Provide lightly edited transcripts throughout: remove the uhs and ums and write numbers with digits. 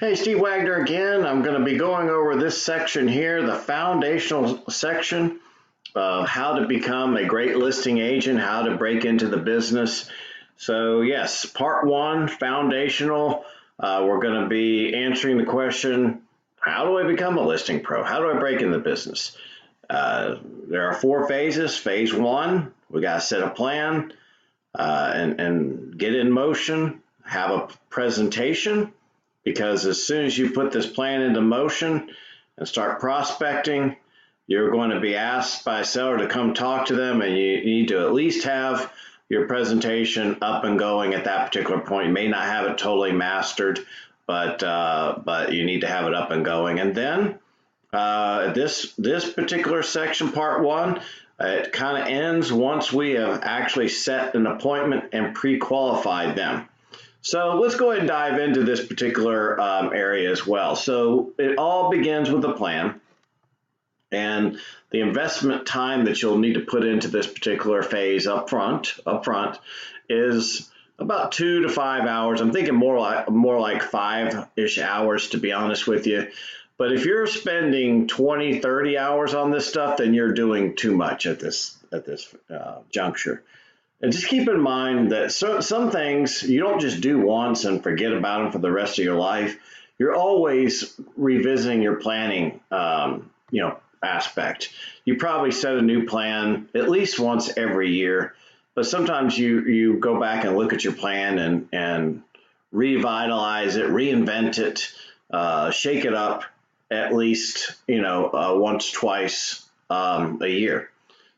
Hey, Steve Wagner again. I'm going to be going over this section here, the foundational section of how to become a great listing agent, how to break into the business. So yes, part one, foundational. We're going to be answering the question, how do I become a listing pro? How do I break in the business? There are four phases. Phase one, we got to set a plan and get in motion, have a presentation. Because as soon as you put this plan into motion and start prospecting, you're going to be asked by a seller to come talk to them, and you need to at least have your presentation up and going at that particular point. You may not have it totally mastered, but you need to have it up and going. And then this particular section, part one, it kind of ends once we have actually set an appointment and pre-qualified them. So let's go ahead and dive into this particular area as well. So it all begins with a plan, and the investment time that you'll need to put into this particular phase up front is about 2 to 5 hours. I'm thinking more like 5-ish hours, to be honest with you. But if you're spending 20, 30 hours on this stuff, then you're doing too much at this juncture. And just keep in mind that some things you don't just do once and forget about them for the rest of your life. You're always revisiting your planning, aspect. You probably set a new plan at least once every year, but sometimes you go back and look at your plan and revitalize it, reinvent it, shake it up at least once, twice a year.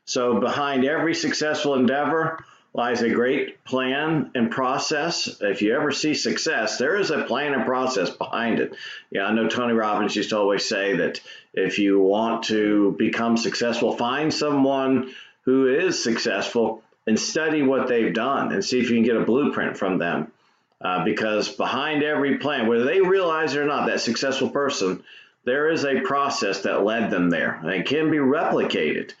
So behind every successful endeavor lies a great plan and process. If you ever see success, there is a plan and process behind it. I know Tony Robbins used to always say that if you want to become successful, find someone who is successful and study what they've done and see if you can get a blueprint from them. Because behind every plan, whether they realize it or not, that successful person, there is a process that led them there, and it can be replicated.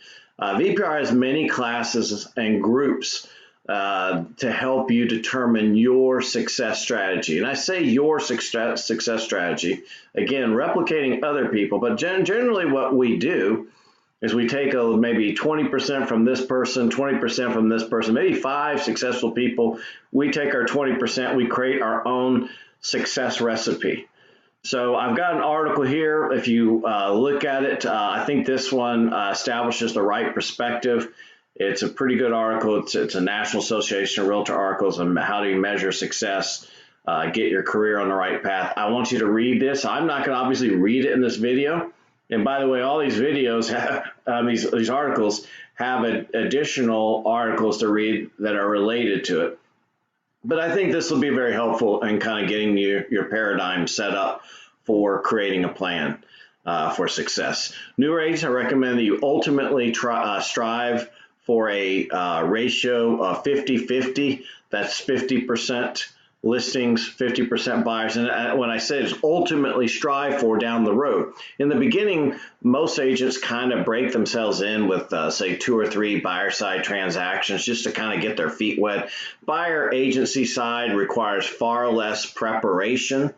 VPR has many classes and groups to help you determine your success strategy. And I say your success strategy, again, replicating other people, but generally what we do is we take maybe 20% from this person, 20% from this person, maybe 5 successful people. We take our 20%, we create our own success recipe. So I've got an article here. If you look at it, I think this one establishes the right perspective. It's a pretty good article. It's a National Association of Realtor articles on how do you measure success, get your career on the right path. I want you to read this. I'm not going to obviously read it in this video. And by the way, all these videos have these articles have additional articles to read that are related to it. But I think this will be very helpful in kind of getting your paradigm set up for creating a plan for success. Newer agents, I recommend that you ultimately strive for a ratio of 50-50. That's 50% listings, 50% buyers. And when I say it's ultimately strive for down the road. In the beginning, most agents kind of break themselves in with, say, 2 or 3 buyer side transactions just to kind of get their feet wet. Buyer agency side requires far less preparation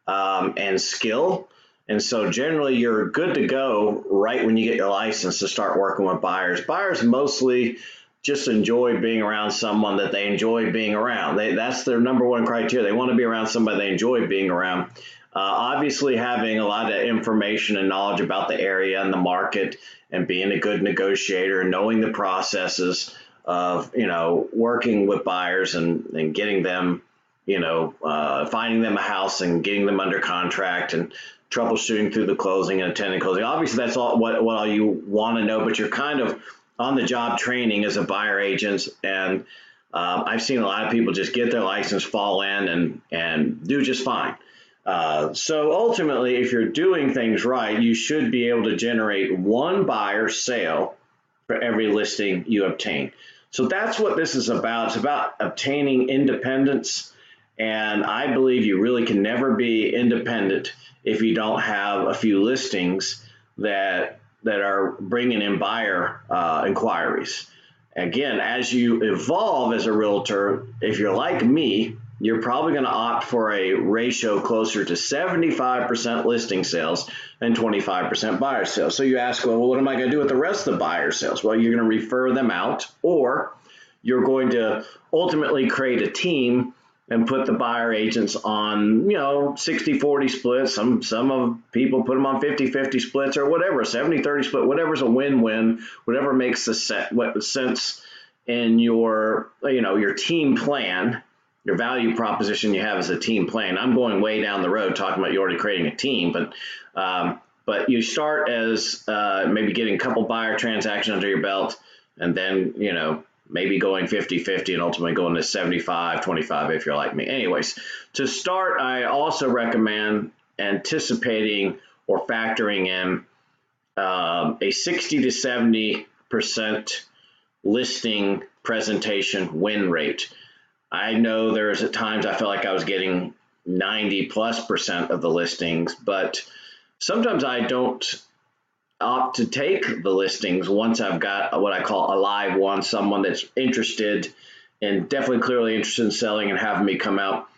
and skill. And so generally you're good to go right when you get your license to start working with buyers. Buyers mostly just enjoy being around someone that they enjoy being around. That's their number one criteria. They want to be around somebody they enjoy being around. Obviously having a lot of information and knowledge about the area and the market and being a good negotiator, knowing the processes of, working with buyers and getting them, finding them a house and getting them under contract and troubleshooting through the closing and attending closing. Obviously, that's all what all you want to know, but you're kind of on the job training as a buyer agent. And I've seen a lot of people just get their license, fall in, and do just fine. So ultimately, if you're doing things right, you should be able to generate 1 buyer sale for every listing you obtain. So that's what this is about. It's about obtaining independence. And I believe you really can never be independent if you don't have a few listings that are bringing in buyer inquiries. Again, as you evolve as a realtor, if you're like me, you're probably going to opt for a ratio closer to 75% listing sales and 25% buyer sales. So you ask, well, what am I going to do with the rest of the buyer sales? Well, you're going to refer them out, or you're going to ultimately create a team and put the buyer agents on, 60-40 splits. Some of people put them on 50-50 splits or whatever, 70-30 split, whatever's a win-win, whatever makes the sense in your team plan, your value proposition you have as a team plan. I'm going way down the road talking about you already creating a team, but you start as maybe getting a couple buyer transactions under your belt, and then, maybe going 50-50 and ultimately going to 75-25 if you're like me. Anyways, to start, I also recommend anticipating or factoring in a 60 to 70% listing presentation win rate. I know there's at times I felt like I was getting 90+% of the listings, but sometimes I don't opt to take the listings once I've got what I call a live one, someone that's interested and definitely clearly interested in selling and having me come out.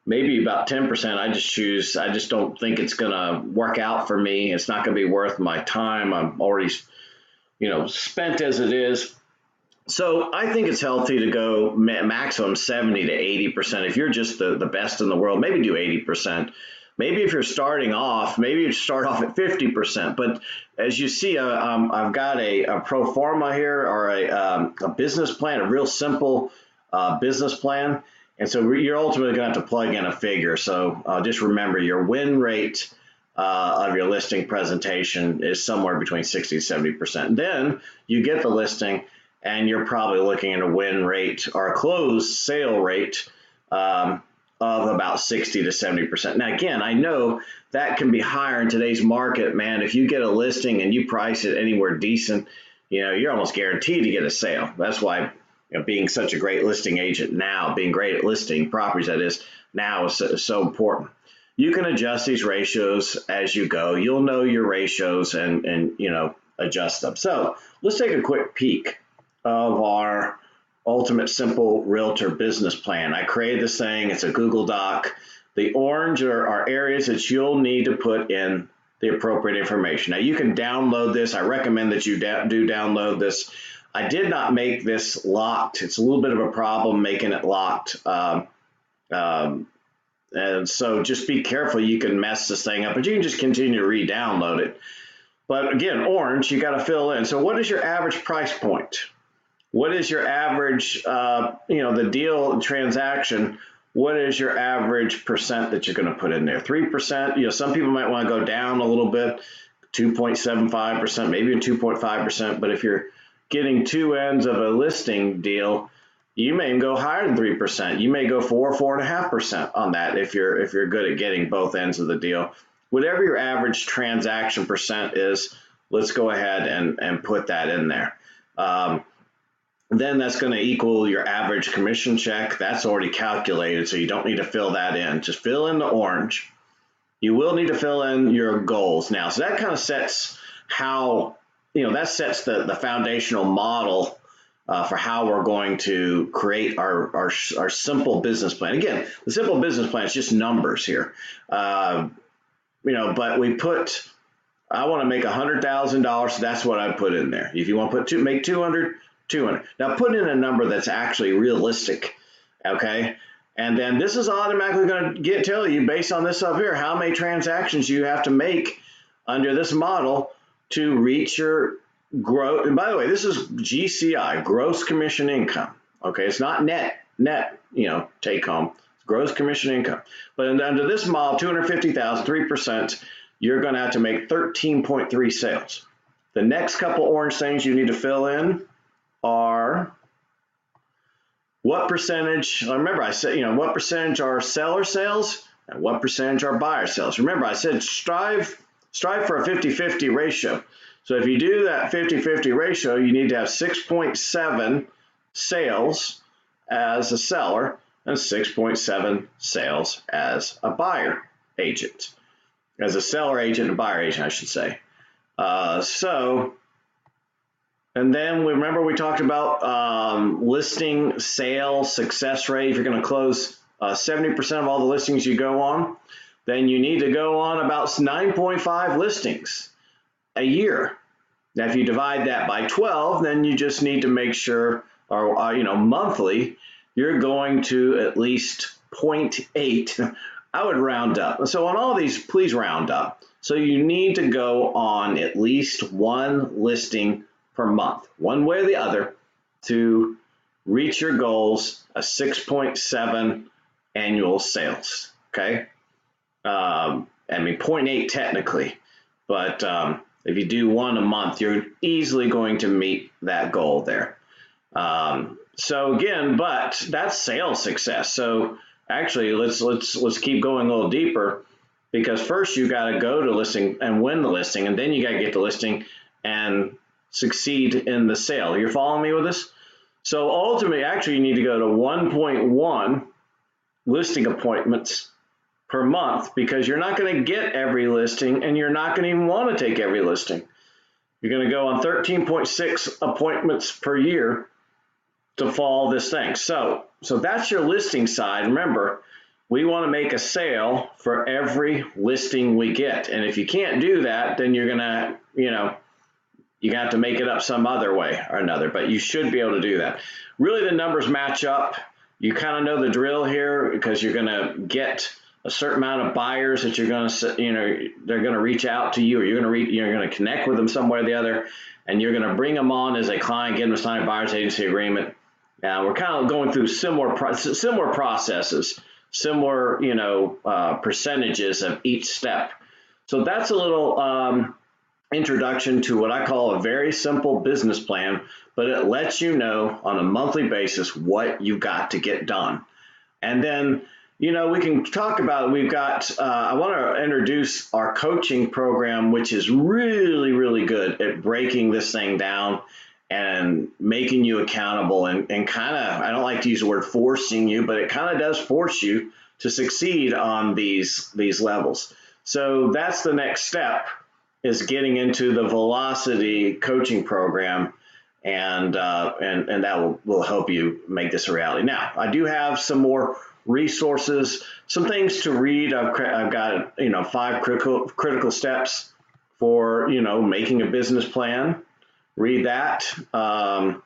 Maybe about 10%, I just don't think it's going to work out for me. It's not going to be worth my time. I'm already, spent as it is. So I think it's healthy to go maximum 70 to 80%. If you're just the best in the world, maybe do 80%. Maybe if you're starting off, maybe you start off at 50%. But as you see, I've got a pro forma here, or a business plan, a real simple business plan. And so you're ultimately going to have to plug in a figure. So just remember, your win rate of your listing presentation is somewhere between 60 to 70%. Then you get the listing, and you're probably looking at a win rate or a closed sale rate of about 60 to 70%. Now, again, I know that can be higher in today's market, man. If you get a listing and you price it anywhere decent, you're almost guaranteed to get a sale. That's why being such a great listing agent now, being great at listing properties, that is, now is so important. You can adjust these ratios as you go. You'll know your ratios and adjust them. So let's take a quick peek of our Ultimate Simple Realtor Business Plan. I created this thing. It's a Google Doc. The orange are areas that you'll need to put in the appropriate information. Now, you can download this. I recommend that you do download this. I did not make this locked. It's a little bit of a problem making it locked. And so just be careful. You can mess this thing up, but you can just continue to re-download it. But again, orange, you got to fill in. So what is your average price point? What is your average, the deal transaction? What is your average percent that you're going to put in there? 3%. Some people might want to go down a little bit, 2.75%, maybe 2.5%. But if you're getting two ends of a listing deal, you may go higher than 3%. You may go 4.5% on that if you're good at getting both ends of the deal. Whatever your average transaction percent is, let's go ahead and put that in there. Then that's going to equal your average commission check. That's already calculated, so you don't need to fill that in. Just fill in the orange. You will need to fill in your goals now. So that kind of sets that sets the foundational model for how we're going to create our simple business plan. Again, the simple business plan is just numbers here. But we put, I want to make $100,000, so that's what I put in there. If you want to make 200. Now put in a number that's actually realistic, okay? And then this is automatically going to tell you, based on this up here, how many transactions you have to make under this model to reach your growth. And by the way, this is GCI, gross commission income, okay? It's not net, take home. It's gross commission income. But under this model, 250,000, 3%, you're going to have to make 13.3 sales. The next couple orange things you need to fill in are what percentage, remember I said, what percentage are seller sales and what percentage are buyer sales. Remember I said strive for a 50-50 ratio. So if you do that 50-50 ratio, you need to have 6.7 sales as a seller and 6.7 sales as a buyer agent, as a seller agent and buyer agent, I should say. And then we talked about listing sale success rate. If you're going to close 70% of all the listings you go on, then you need to go on about 9.5 listings a year. Now, if you divide that by 12, then you just need to make sure, or monthly, you're going to at least 0.8. I would round up. So on all these, please round up. So you need to go on at least one listing per month, one way or the other, to reach your goals of 6.7 annual sales. Okay. 0.8 technically, but if you do one a month, you're easily going to meet that goal there. So again, but that's sales success. So actually, let's keep going a little deeper, because first you got to go to listing and win the listing, and then you got to get the listing and succeed in the sale. You're following me with this? So ultimately, actually, you need to go to 1.1 listing appointments per month, because you're not going to get every listing, and you're not going to even want to take every listing. You're going to go on 13.6 appointments per year to follow this thing. So that's your listing side. Remember, we want to make a sale for every listing we get. And if you can't do that, then you're going to, you have to make it up some other way or another, but you should be able to do that. Really, the numbers match up. You kind of know the drill here, because you're going to get a certain amount of buyers that you're going to, they're going to reach out to you, or you're going to connect with them some way or the other, and you're going to bring them on as a client, get them to sign a buyer's agency agreement. Now, we're kind of going through similar processes, similar, percentages of each step. So that's a little introduction to what I call a very simple business plan, but it lets you know on a monthly basis what you got to get done. And then, we can talk about, we've got, I want to introduce our coaching program, which is really, really good at breaking this thing down and making you accountable, and kind of, I don't like to use the word forcing you, but it kind of does force you to succeed on these levels. So that's the next step, is getting into the Velocity coaching program, and that will help you make this a reality. Now, I do have some more resources, some things to read. I've got 5 critical steps for making a business plan. Read that. I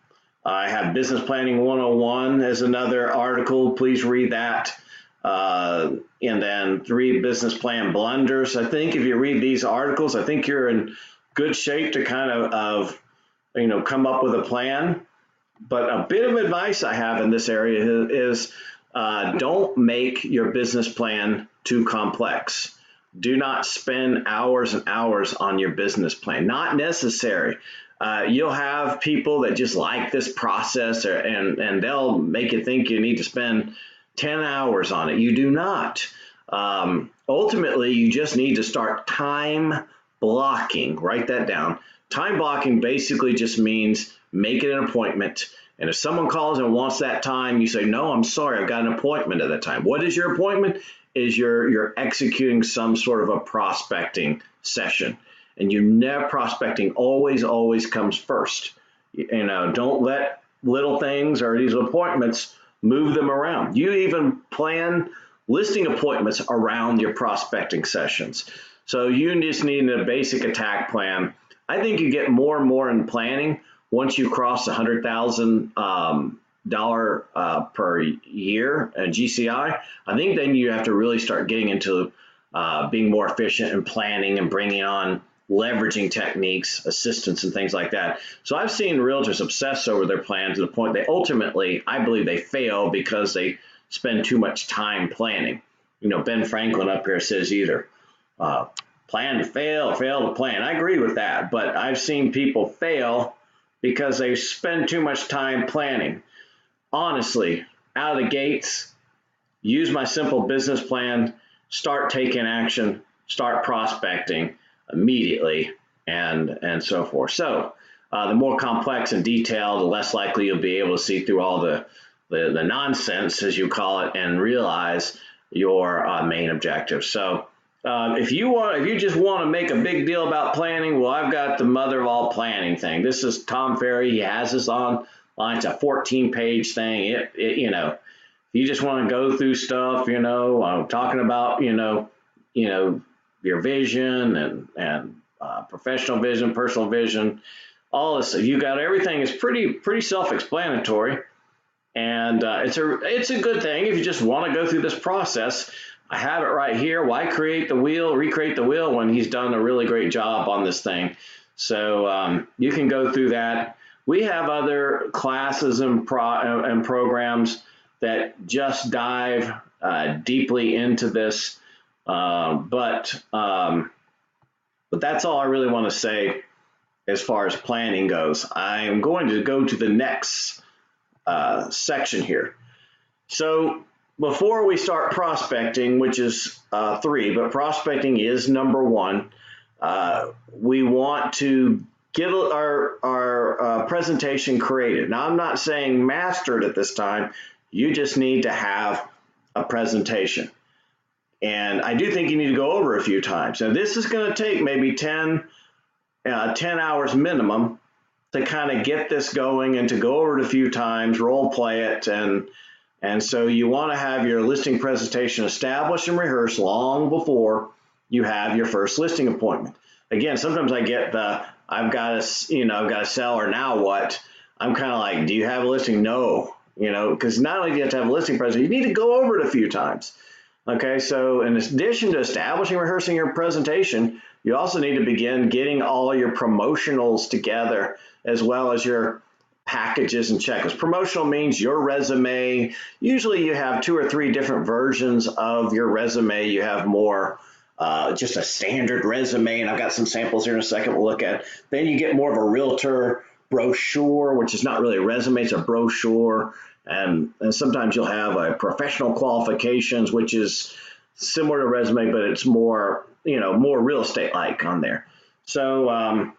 have Business Planning 101 as another article. Please read that. And then 3 business plan blunders. I think if you read these articles, I think you're in good shape to kind of come up with a plan. But a bit of advice I have in this area is don't make your business plan too complex. Do not spend hours and hours on your business plan. Not necessary. You'll have people that just like this process, and they'll make you think you need to spend 10 hours on it. You do not. Ultimately, you just need to start time blocking. Write that down. Time blocking basically just means making an appointment. And if someone calls and wants that time, you say, no, I'm sorry, I've got an appointment at that time. What is your appointment? Is you're executing some sort of a prospecting session. And prospecting always comes first. Don't let little things or these appointments move them around. You even plan listing appointments around your prospecting sessions. So you just need a basic attack plan. I think you get more and more in planning once you cross $100,000 per year GCI. I think then you have to really start getting into being more efficient in planning and bringing on leveraging techniques, assistance, and things like that. So I've seen realtors obsess over their plan to the point they ultimately, I believe, they fail because they spend too much time planning. Ben Franklin up here says either plan to fail or fail to plan. I agree with that, but I've seen people fail because they spend too much time planning. Honestly, out of the gates, use my simple business plan, start taking action, start prospecting immediately, and so forth. So the more complex and detailed, the less likely you'll be able to see through all the nonsense, as you call it, and realize your main objective. So if you just want to make a big deal about planning, well, I've got the mother of all planning thing. This is Tom Ferry. He has this online. It's a 14-page thing. If you just want to go through stuff, talking about, your vision and professional vision, personal vision, all this. You got everything is pretty self-explanatory, and it's a good thing if you just want to go through this process. I have it right here. Why recreate the wheel when he's done a really great job on this thing? So you can go through that. We have other classes and programs that just dive deeply into this, but that's all I really want to say as far as planning goes. I am going to go to the next section here. So before we start prospecting, which is 3, but prospecting is number 1, we want to get our presentation created. Now, I'm not saying mastered at this time. You just need to have a presentation. And I do think you need to go over a few times. Now, this is going to take maybe 10 hours minimum to kind of get this going and to go over it a few times, role play it. And so you want to have your listing presentation established and rehearsed long before you have your first listing appointment. Again, sometimes I get I've got a seller, now what? I'm kind of like, do you have a listing? No, because not only do you have to have a listing presentation, you need to go over it a few times. Okay, so in addition to establishing, rehearsing your presentation, you also need to begin getting all your promotionals together, as well as your packages and checklists. Promotional means your resume. Usually you have 2 or 3 different versions of your resume. You have more just a standard resume, and I've got some samples here in a second we'll look at. Then you get more of a realtor brochure, which is not really a resume, it's a brochure. And sometimes you'll have a professional qualifications, which is similar to resume, but it's more, more real estate-like on there. So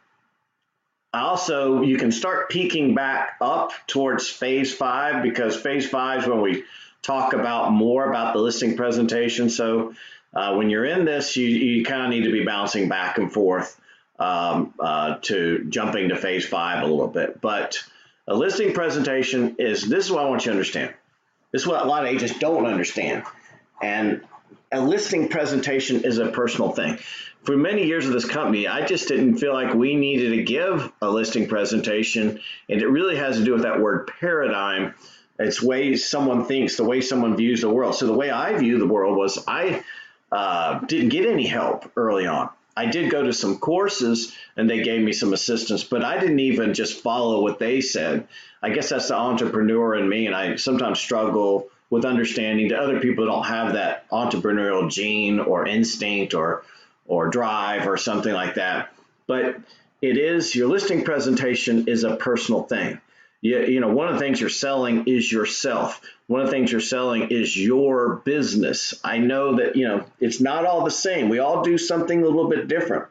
also, you can start peeking back up towards phase 5, because phase 5 is when we talk about more about the listing presentation. So when you're in this, you kind of need to be bouncing back and forth to jumping to phase 5 a little bit. But a listing presentation this is what I want you to understand. This is what a lot of agents don't understand. And a listing presentation is a personal thing. For many years of this company, I just didn't feel like we needed to give a listing presentation. And it really has to do with that word paradigm. It's the way someone thinks, the way someone views the world. So the way I view the world was I didn't get any help early on. I did go to some courses and they gave me some assistance, but I didn't even just follow what they said. I guess that's the entrepreneur in me, and I sometimes struggle with understanding that other people don't have that entrepreneurial gene or instinct or drive or something like that. But your listing presentation is a personal thing. One of the things you're selling is yourself. One of the things you're selling is your business. I know that, it's not all the same. We all do something a little bit different.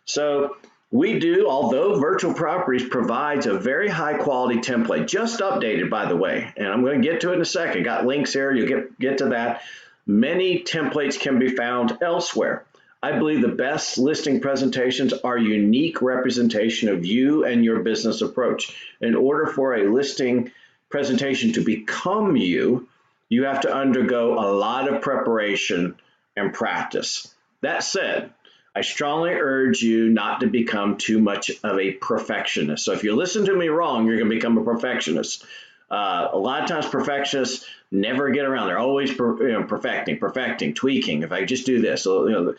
So we do, although Virtual Properties provides a very high quality template, just updated, by the way, and I'm going to get to it in a second. Got links here. You'll get to that. Many templates can be found elsewhere. I believe the best listing presentations are unique representation of you and your business approach. In order for a listing presentation to become you, you have to undergo a lot of preparation and practice. That said, I strongly urge you not to become too much of a perfectionist. So if you listen to me wrong, you're going to become a perfectionist. A lot of times perfectionists never get around. They're always perfecting, tweaking. If I just do this, so,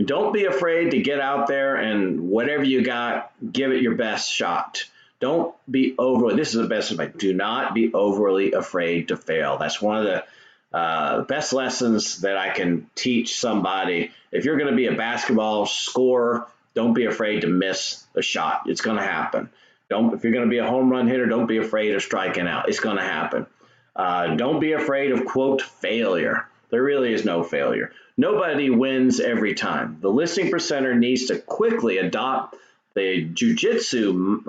don't be afraid to get out there and whatever you got, give it your best shot. Don't be this is the best advice. Do not be overly afraid to fail. That's one of the best lessons that I can teach somebody. If you're going to be a basketball scorer, don't be afraid to miss a shot. It's going to happen. If you're going to be a home run hitter, don't be afraid of striking out. It's going to happen. Don't be afraid of, quote, failure. There really is no failure. Nobody wins every time. The listing presenter needs to quickly adopt the jiu-jitsu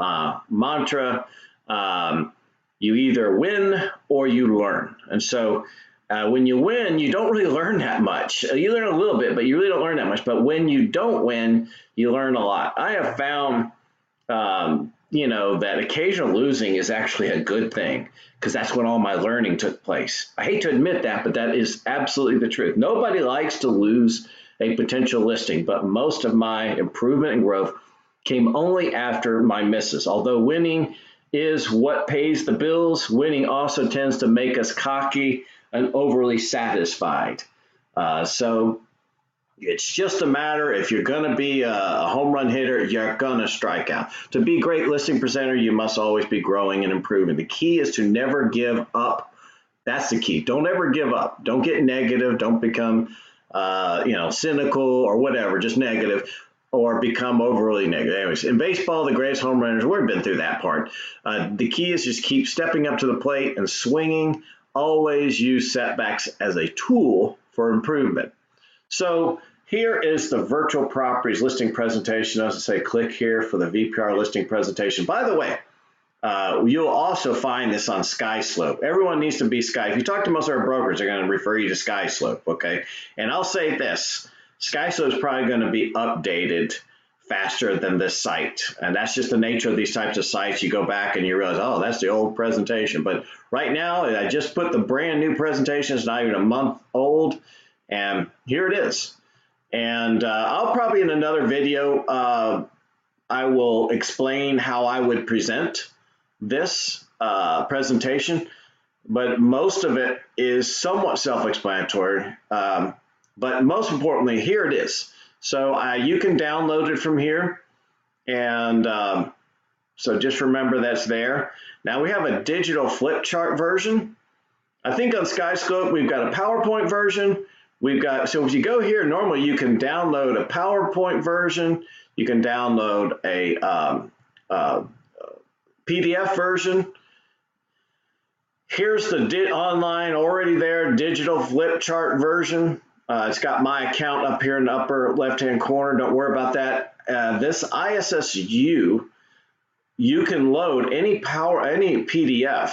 mantra. You either win or you learn. And so when you win, you don't really learn that much. You learn a little bit, but you really don't learn that much. But when you don't win, you learn a lot. I have found you know, that occasional losing is actually a good thing because that's when all my learning took place. I hate to admit that, but that is absolutely the truth. Nobody likes to lose a potential listing, but most of my improvement and growth came only after my misses. Although winning is what pays the bills, winning also tends to make us cocky and overly satisfied. So it's just a matter, if you're going to be a home run hitter, you're going to strike out. To be a great listing presenter, you must always be growing and improving. The key is to never give up. That's the key. Don't ever give up. Don't get negative. Don't become cynical or whatever, just negative, or become overly negative. Anyways, in baseball, the greatest home runners, we've been through that part. The key is just keep stepping up to the plate and swinging. Always use setbacks as a tool for improvement. So here is the virtual properties listing presentation. As I say, click here for the VPR listing presentation. By the way, you'll also find this on SkySlope. Everyone needs to be Sky. If you talk to most of our brokers, they're going to refer you to SkySlope, okay? And I'll say this, SkySlope is probably going to be updated faster than this site. And that's just the nature of these types of sites. You go back and you realize, oh, that's the old presentation. But right now, I just put the brand new presentation. It's not even a month old. And here it is. And I'll probably in another video, I will explain how I would present this presentation, but most of it is somewhat self-explanatory. But most importantly, here it is. So you can download it from here. And so just remember that's there. Now we have a digital flip chart version. I think on SkyScope, we've got a PowerPoint version. We've got, so if you go here, normally you can download a PowerPoint version. You can download a PDF version. Here's the online already there digital flip chart version. It's got my account up here in the upper left-hand corner. Don't worry about that. This ISSU, you can load any PDF,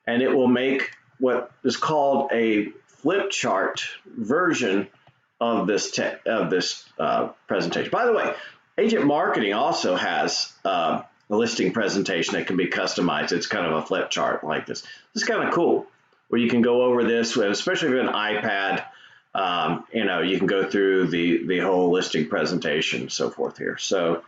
and it will make what is called a flip chart version of this presentation. By the way, Agent Marketing also has a listing presentation that can be customized. It's kind of a flip chart like this. It's kind of cool, where you can go over this, especially with an iPad. You can go through the whole listing presentation and so forth here. So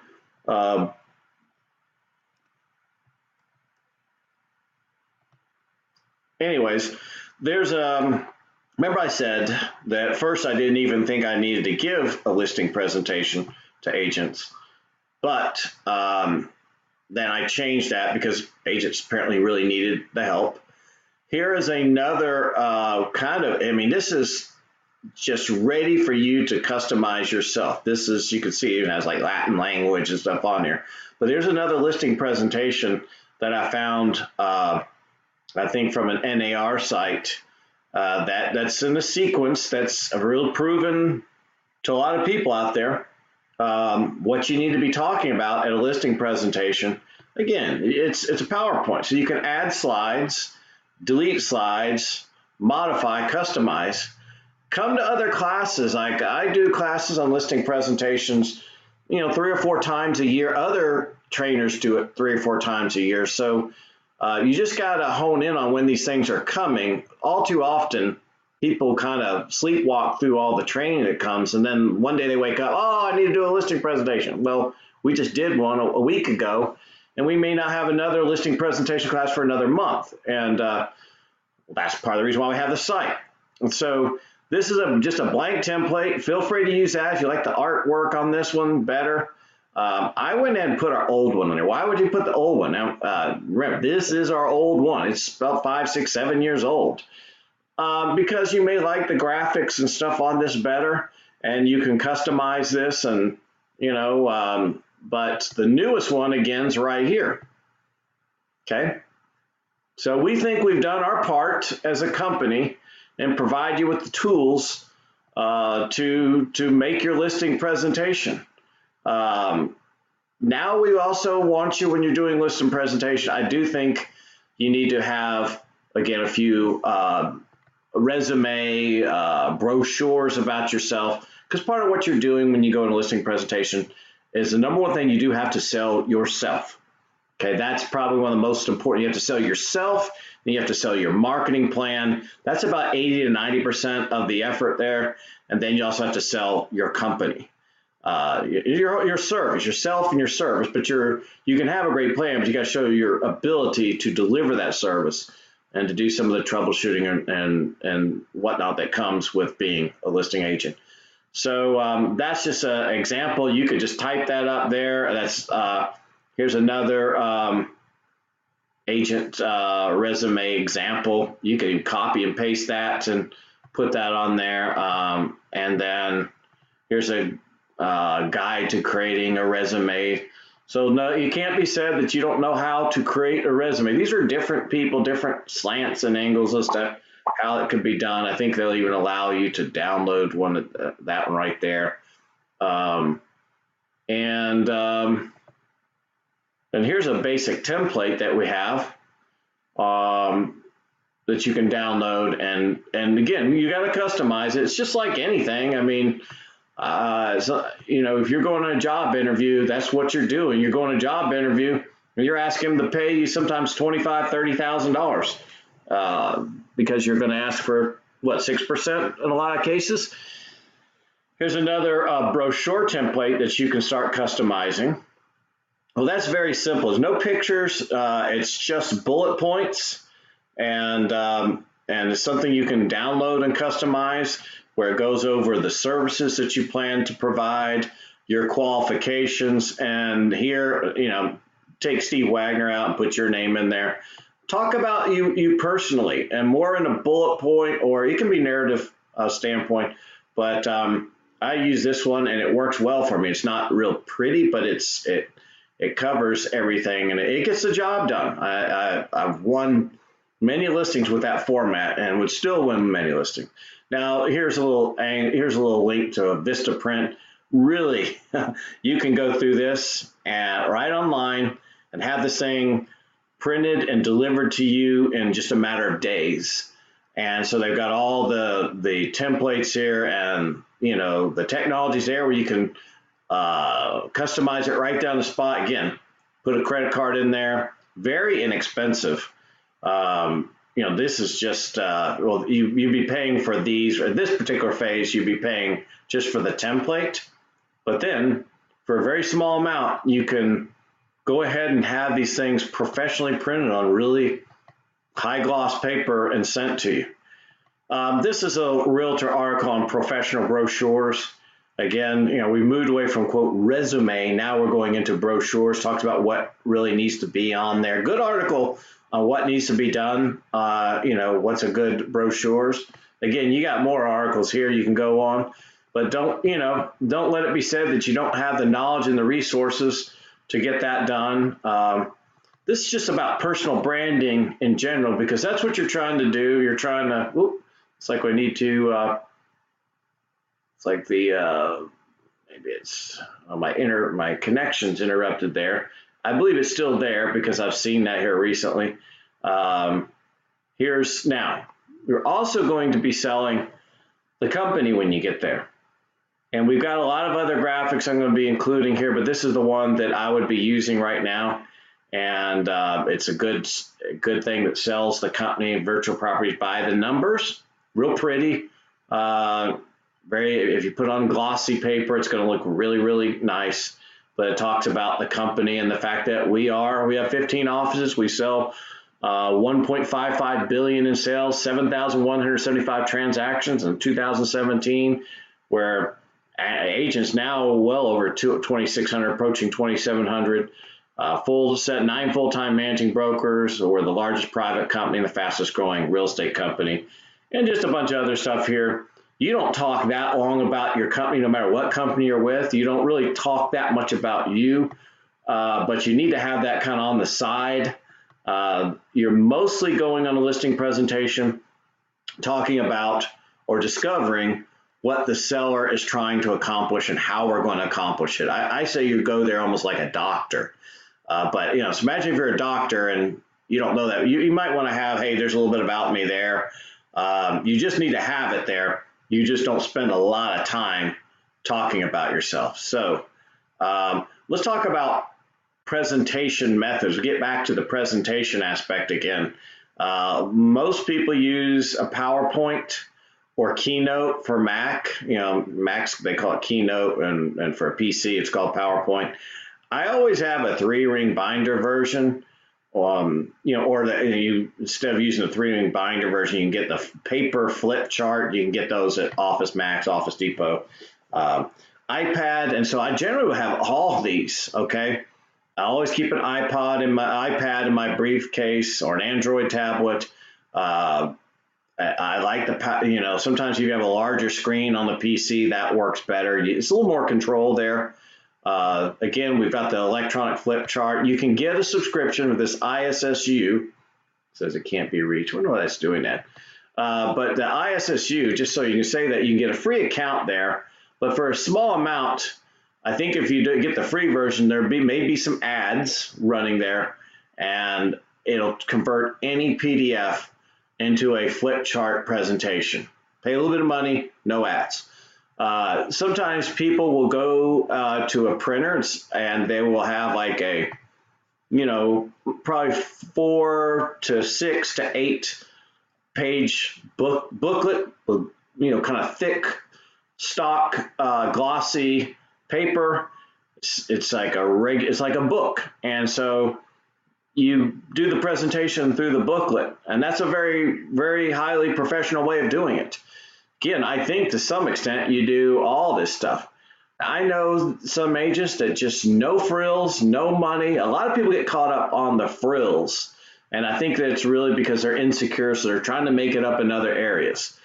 anyways, there's remember I said that at first I didn't even think I needed to give a listing presentation to agents, but then I changed that because agents apparently really needed the help. Here is another this is just ready for you to customize yourself. This is, you can see, it has like Latin language and stuff on here. But there's another listing presentation that I found, I think from an NAR site, that's in a sequence that's real proven to a lot of people out there. What you need to be talking about at a listing presentation. Again, it's a PowerPoint, so you can add slides, delete slides, modify, customize. Come to other classes. Like I do classes on listing presentations, 3 or 4 times a year. Other trainers do it 3 or 4 times a year. So you just got to hone in on when these things are coming. All too often, people kind of sleepwalk through all the training that comes, and then one day they wake up, oh, I need to do a listing presentation. Well, we just did one a week ago, and we may not have another listing presentation class for another month. And that's part of the reason why we have the site. And so this is just a blank template. Feel free to use that if you like the artwork on this one better. I went ahead and put our old one in there. Why would you put the old one? Now, remember, this is our old one. It's about 5, 6, 7 years old. Because you may like the graphics and stuff on this better, and you can customize this, and but the newest one again is right here. Okay, so we think we've done our part as a company and provide you with the tools to make your listing presentation. Now we also want you, when you're doing listing presentation, I do think you need to have, again, a few resume, brochures about yourself, because part of what you're doing when you go in a listing presentation is the number one thing you do have to sell yourself. Okay, that's probably one of the most important. You have to sell yourself, and you have to sell your marketing plan. That's about 80 to 90% of the effort there. And then you also have to sell your company, your service, yourself and your service. But you can have a great plan, but you got to show your ability to deliver that service and to do some of the troubleshooting and whatnot that comes with being a listing agent. So that's just an example. You could just type that up there. That's here's another agent resume example. You can copy and paste that and put that on there. And then here's a guide to creating a resume. So no, you can't be said that you don't know how to create a resume. These are different people, different slants and angles as to how it could be done. I think they'll even allow you to download that one right there. And here's a basic template that we have that you can download. And again, you got to customize it. It's just like anything. I mean, if you're going on a job interview, that's what you're doing. You're going to a job interview and you're asking them to pay you sometimes $25,000, $30,000 because you're going to ask for, 6% in a lot of cases. Here's another brochure template that you can start customizing. Well, that's very simple. There's no pictures. It's just bullet points, and it's something you can download and customize, where it goes over the services that you plan to provide, your qualifications, and here, take Steve Wagner out and put your name in there. Talk about you personally, and more in a bullet point, or it can be narrative standpoint, but I use this one and it works well for me. It's not real pretty, but it covers everything and it gets the job done. I've won many listings with that format and would still win many listings. Now here's a little link to a Vistaprint. Really, you can go through this right online and have this thing printed and delivered to you in just a matter of days. And so they've got all the templates here, and the technology's there where you can customize it right down the spot. Again, put a credit card in there. Very inexpensive. This is just you'd be paying for these at this particular phase. You'd be paying just for the template, but then for a very small amount, you can go ahead and have these things professionally printed on really high gloss paper and sent to you. This is a realtor article on professional brochures. Again, we moved away from, quote, resume. Now we're going into brochures, talks about what really needs to be on there. Good article on what needs to be done, what's a good brochures. Again, you got more articles here you can go on, but don't let it be said that you don't have the knowledge and the resources to get that done. This is just about personal branding in general, because that's what you're trying to do. You're trying to, it's like we need to, it's like the, maybe it's my connection's interrupted there. I believe it's still there because I've seen that here recently. Now, we're also going to be selling the company when you get there. And we've got a lot of other graphics I'm going to be including here, but this is the one that I would be using right now. And it's a good thing that sells the company Virtual Properties by the numbers. Real pretty. If you put on glossy paper, it's going to look really, really nice. But it talks about the company and the fact that we have 15 offices. We sell 1.55 billion in sales, 7,175 transactions in 2017, where agents now well over 2,600, approaching 2,700. 9 full-time managing brokers. We're the largest private company and the fastest growing real estate company, and just a bunch of other stuff here. You don't talk that long about your company, no matter what company you're with. You don't really talk that much about you, but you need to have that kind of on the side. You're mostly going on a listing presentation, talking about or discovering what the seller is trying to accomplish and how we're going to accomplish it. I say you go there almost like a doctor. But so imagine if you're a doctor and you don't know that. You might want to have, hey, there's a little bit about me there. You just need to have it there. You just don't spend a lot of time talking about yourself. So Let's talk about presentation methods. We get back to the presentation aspect again. Most people use a PowerPoint or Keynote for Mac. Macs, they call it Keynote, and for a PC, it's called PowerPoint. I always have a 3-ring binder version. Instead of using the 3-ring binder version, you can get the paper flip chart. You can get those at Office Max, Office Depot, iPad, and so I generally will have all these. Okay, I always keep an iPad in my briefcase or an Android tablet. I like sometimes you have a larger screen on the PC, that works better. It's a little more control there. Again, we've got the electronic flip chart. You can get a subscription with this ISSU. It says it can't be reached. I wonder why that's doing that. But the ISSU, just so you can say that you can get a free account there. But for a small amount, I think if you get the free version, there may be some ads running there, and it'll convert any PDF into a flip chart presentation. Pay a little bit of money, no ads. Sometimes people will go to a printer and they will have like a, probably 4 to 6 to 8 page booklet, kind of thick, stock, glossy paper. It's like a book, and so you do the presentation through the booklet, and that's a very, very highly professional way of doing it. Again, I think to some extent you do all this stuff. I know some agents that just no frills, no money. A lot of people get caught up on the frills, and I think that it's really because they're insecure, so they're trying to make it up in other areas.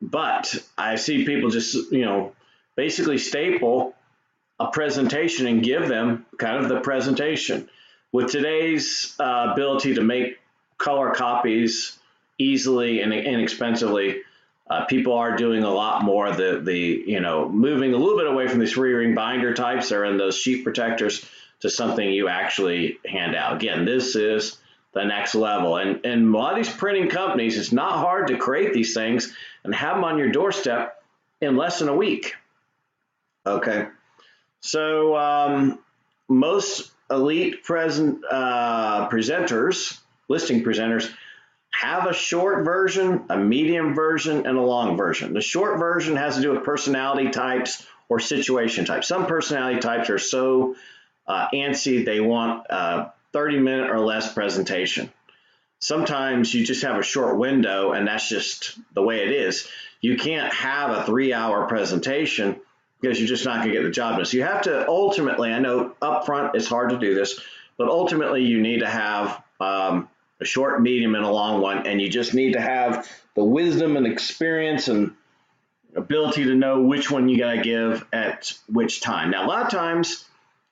But I see people just, basically staple a presentation and give them kind of the presentation. With today's ability to make color copies easily and inexpensively, people are doing a lot more. Moving a little bit away from these 3-ring binder types or in those sheet protectors to something you actually hand out. Again, this is the next level. And a lot of these printing companies, it's not hard to create these things and have them on your doorstep in less than a week. Okay, so most elite presenters, listing presenters, have a short version, a medium version, and a long version. The short version has to do with personality types or situation types. Some personality types are so antsy they want a 30-minute or less presentation. Sometimes you just have a short window, and that's just the way it is. You can't have a 3-hour presentation because you're just not going to get the job done. So you have to ultimately, I know up front it's hard to do this, but ultimately you need to have a short, medium, and a long one, and you just need to have the wisdom and experience and ability to know which one you got to give at which time. Now, a lot of times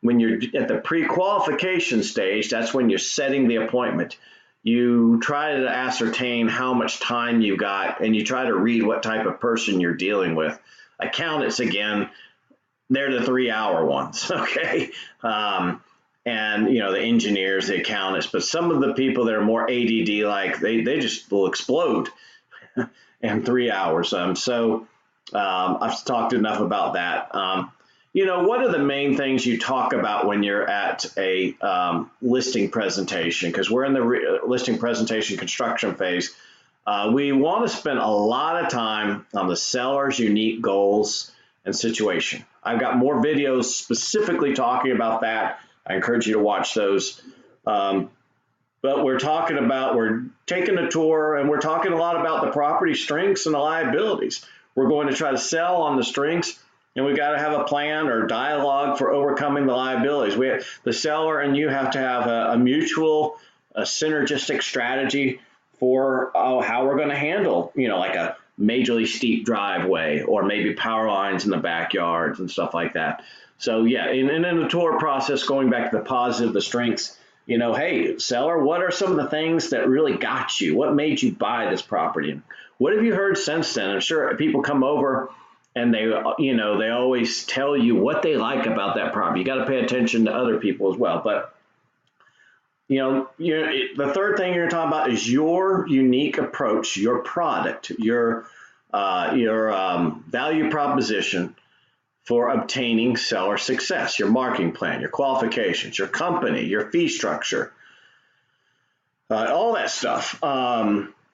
when you're at the pre-qualification stage, that's when you're setting the appointment. You try to ascertain how much time you got, and you try to read what type of person you're dealing with. Accountants, again, they're the 3-hour ones, okay? And, the engineers, the accountants, but some of the people that are more ADD, like they just will explode in 3 hours. I've talked enough about that. What are the main things you talk about when you're at a listing presentation? Because we're in the listing presentation construction phase. We want to spend a lot of time on the seller's unique goals and situation. I've got more videos specifically talking about that. I encourage you to watch those. But we're taking a tour, and we're talking a lot about the property strengths and the liabilities. We're going to try to sell on the strengths, and we've got to have a plan or dialogue for overcoming the liabilities. The seller and you have to have a mutual, synergistic strategy for how we're going to handle, like a majorly steep driveway or maybe power lines in the backyards and stuff like that. So yeah, and in the tour process, going back to the positive, the strengths, hey, seller, what are some of the things that really got you? What made you buy this property? And what have you heard since then? I'm sure people come over and they always tell you what they like about that property. You got to pay attention to other people as well. But the third thing you're talking about is your unique approach, your product, your value proposition for obtaining seller success, your marketing plan, your qualifications, your company, your fee structure, all that stuff,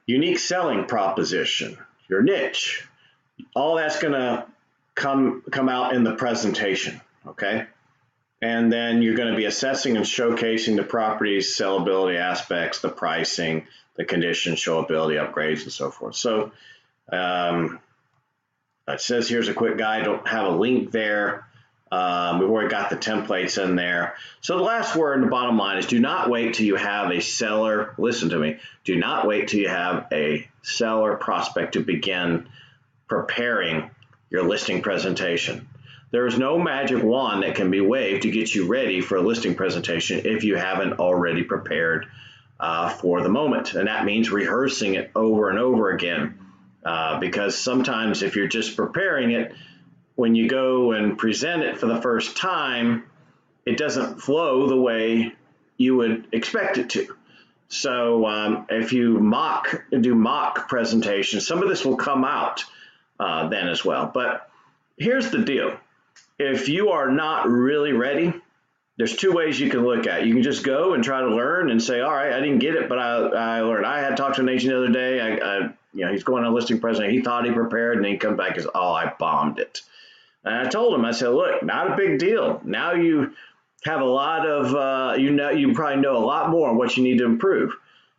unique selling proposition, your niche, all that's going to come out in the presentation, okay? And then you're going to be assessing and showcasing the property's sellability aspects, the pricing, the condition, showability, upgrades, and so forth. So it says here's a quick guide. I don't have a link there. We've already got the templates in there. So the last word, the bottom line is do not wait till you have a seller. Listen to me. Do not wait till you have a seller prospect to begin preparing your listing presentation. There is no magic wand that can be waved to get you ready for a listing presentation if you haven't already prepared for the moment. And that means rehearsing it over and over again. Because sometimes if you're just preparing it, when you go and present it for the first time, it doesn't flow the way you would expect it to. So if you do mock presentations, some of this will come out then as well. But here's the deal. If you are not really ready, there's two ways you can look at it. You can just go and try to learn and say, all right, I didn't get it, but I learned. I had talked to an agent the other day. He's going on a listing presentation. He thought he prepared, and then he comes back and says, oh, I bombed it. And I told him, I said, look, not a big deal. Now you have a lot of, you probably know a lot more on what you need to improve.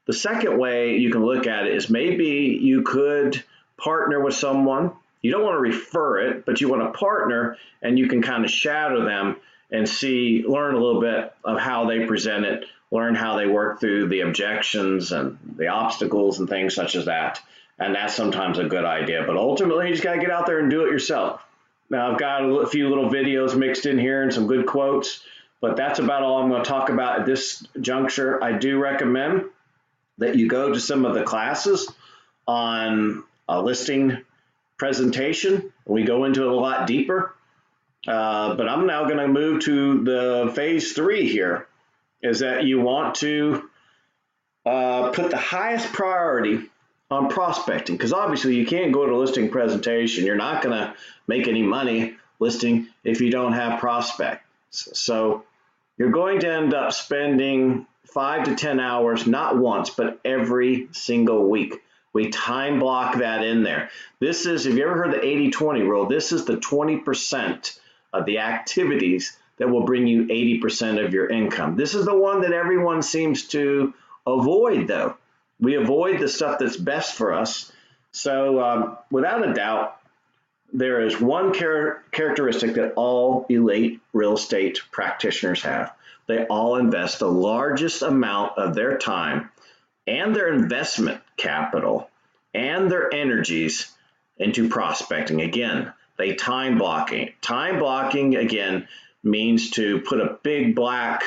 The second way you can look at it is maybe you could partner with someone. You don't want to refer it, but you want to partner, and you can kind of shadow them and learn a little bit of how they present it, learn how they work through the objections and the obstacles and things such as that. And that's sometimes a good idea. But ultimately, you just got to get out there and do it yourself. Now, I've got a few little videos mixed in here and some good quotes, but that's about all I'm going to talk about at this juncture. I do recommend that you go to some of the classes on a listing presentation. We go into it a lot deeper. But I'm now going to move to the phase 3 here, is that you want to put the highest priority on prospecting, because obviously you can't go to a listing presentation. You're not going to make any money listing if you don't have prospects. So you're going to end up spending 5 to 10 hours, not once, but every single week. We time block that in there. This is, have you ever heard the 80-20 rule? This is the 20% of the activities that will bring you 80% of your income. This is the one that everyone seems to avoid, though. We avoid the stuff that's best for us. So without a doubt, there is one characteristic that all elite real estate practitioners have. They all invest the largest amount of their time and their investment capital and their energies into prospecting. Again, they time blocking. Time blocking, again, means to put a big black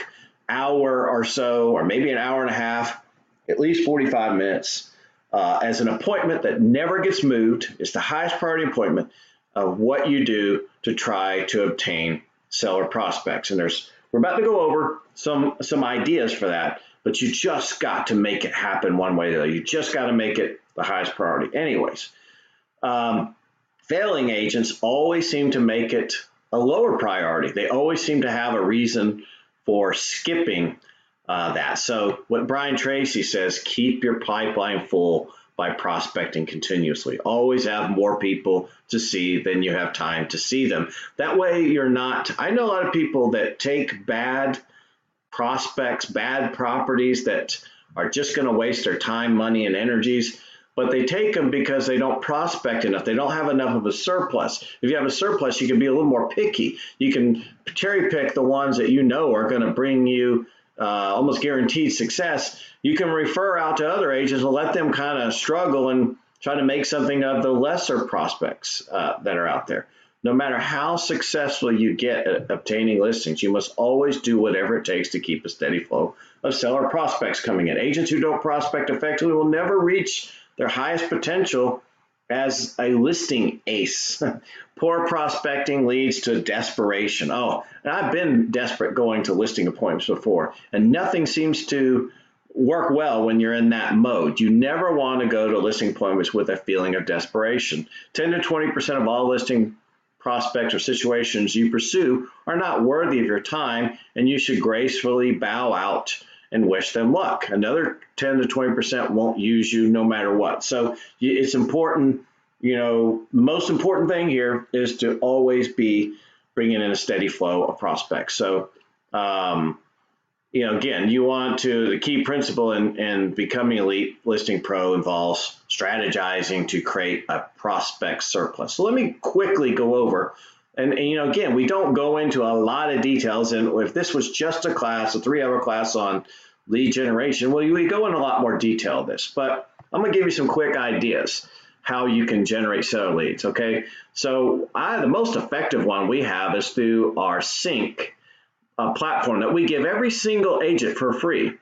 hour or so, or maybe an hour and a half, at least 45 minutes, as an appointment that never gets moved. It's the highest priority appointment of what you do to try to obtain seller prospects. And we're about to go over some ideas for that, but you just got to make it happen one way or the other. You just got to make it the highest priority. Anyways, failing agents always seem to make it a lower priority. They always seem to have a reason for skipping that. So what Brian Tracy says, keep your pipeline full by prospecting continuously. Always have more people to see than you have time to see them. That way you're not, I know a lot of people that take bad prospects, bad properties that are just going to waste their time, money, and energies, but they take them because they don't prospect enough. They don't have enough of a surplus. If you have a surplus, you can be a little more picky. You can cherry pick the ones that you know are going to bring you almost guaranteed success. You can refer out to other agents and let them kind of struggle and try to make something of the lesser prospects that are out there. No matter how successful you get at obtaining listings, you must always do whatever it takes to keep a steady flow of seller prospects coming in. Agents who don't prospect effectively will never reach their highest potential as a listing ace. Poor prospecting leads to desperation. Oh, and I've been desperate going to listing appointments before, and nothing seems to work well when you're in that mode. You never want to go to listing appointments with a feeling of desperation. 10 to 20% of all listing prospects or situations you pursue are not worthy of your time, and you should gracefully bow out and wish them luck. Another 10 to 20% won't use you no matter what. So it's important, the most important thing here is to always be bringing in a steady flow of prospects. So, again, the key principle in becoming elite listing pro involves strategizing to create a prospect surplus. So let me quickly go over, and again, we don't go into a lot of details. And if this was just a 3-hour class on lead generation, well, we go into a lot more detail of this, but I'm going to give you some quick ideas how you can generate seller leads. Okay. So the most effective one we have is through our Sync platform that we give every single agent for free.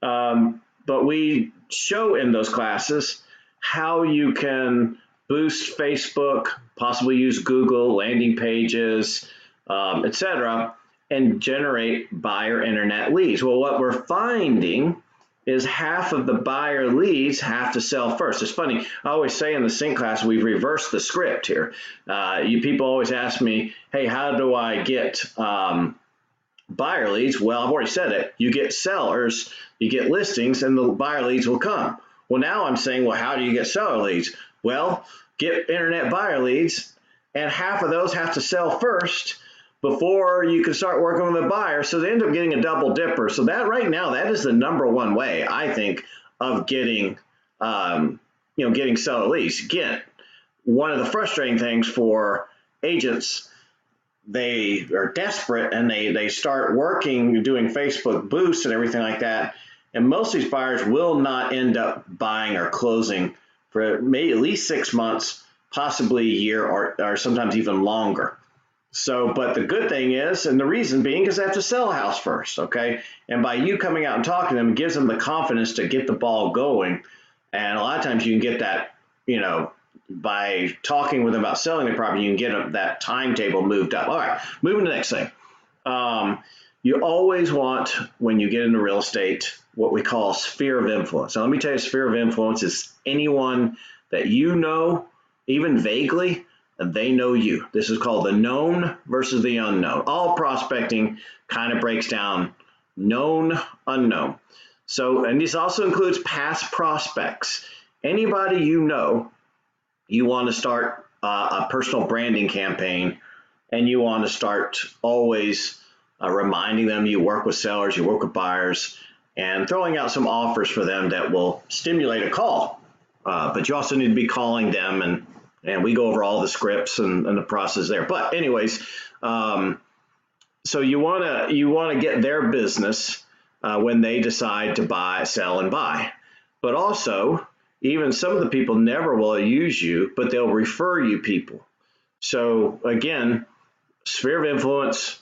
But we show in those classes how you can boost Facebook, possibly use Google, landing pages, etc., and generate buyer internet leads. Well, what we're finding is half of the buyer leads have to sell first. It's funny, I always say in the Sync class, we've reversed the script here. You people always ask me, hey, how do I get buyer leads? Well, I've already said it. You get sellers, you get listings, and the buyer leads will come. Well, now I'm saying, well, how do you get seller leads? Well, get internet buyer leads, and half of those have to sell first before you can start working with a buyer. So they end up getting a double dipper. So that right now, that is the number one way, I think, of getting, getting seller leads. Again, one of the frustrating things for agents, they are desperate and they start working, doing Facebook boosts and everything like that. And most of these buyers will not end up buying or closing for maybe at least 6 months, possibly a year, or sometimes even longer. So, but the good thing is, and the reason being, is they have to sell a house first, okay? And by you coming out and talking to them, it gives them the confidence to get the ball going. And a lot of times you can get that, by talking with them about selling the property, you can get that timetable moved up. All right, moving to the next thing. You always want, when you get into real estate, what we call sphere of influence. Now, let me tell you, sphere of influence is anyone that you know, even vaguely, and they know you. This is called the known versus the unknown. All prospecting kind of breaks down known, unknown. So, and this also includes past prospects. Anybody you know, you want to start a personal branding campaign, and you want to start always reminding them you work with sellers, you work with buyers, and throwing out some offers for them that will stimulate a call. But you also need to be calling them, and we go over all the scripts and the process there. But anyways, so you want to get their business when they decide to buy, sell, and buy. But also, even some of the people never will use you, but they'll refer you people. So again, sphere of influence,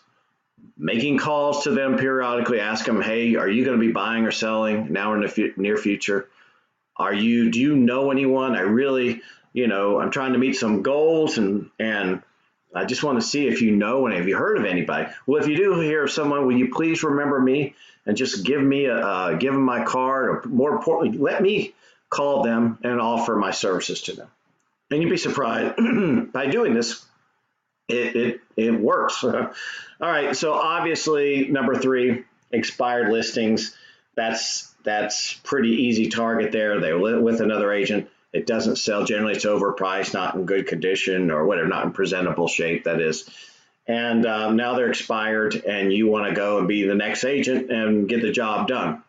making calls to them periodically, ask them, hey, are you going to be buying or selling now or in the near future? Do you know anyone? I really, I'm trying to meet some goals, and I just want to see if you know, and have you heard of anybody? Well, if you do hear of someone, will you please remember me and just give them my card, or more importantly, let me call them and offer my services to them. And you'd be surprised by doing this, it works. All right, so obviously number 3, expired listings. That's pretty easy target there. They're with another agent. It doesn't sell. Generally, it's overpriced, not in good condition, or whatever, not in presentable shape, that is. And now they're expired, and you want to go and be the next agent and get the job done.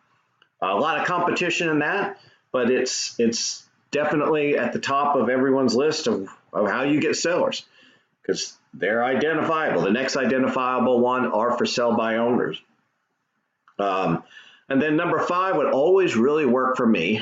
A lot of competition in that, but it's definitely at the top of everyone's list of how you get sellers, because they're identifiable. The next identifiable one are for sell by owners. And then number 5 would always really work for me,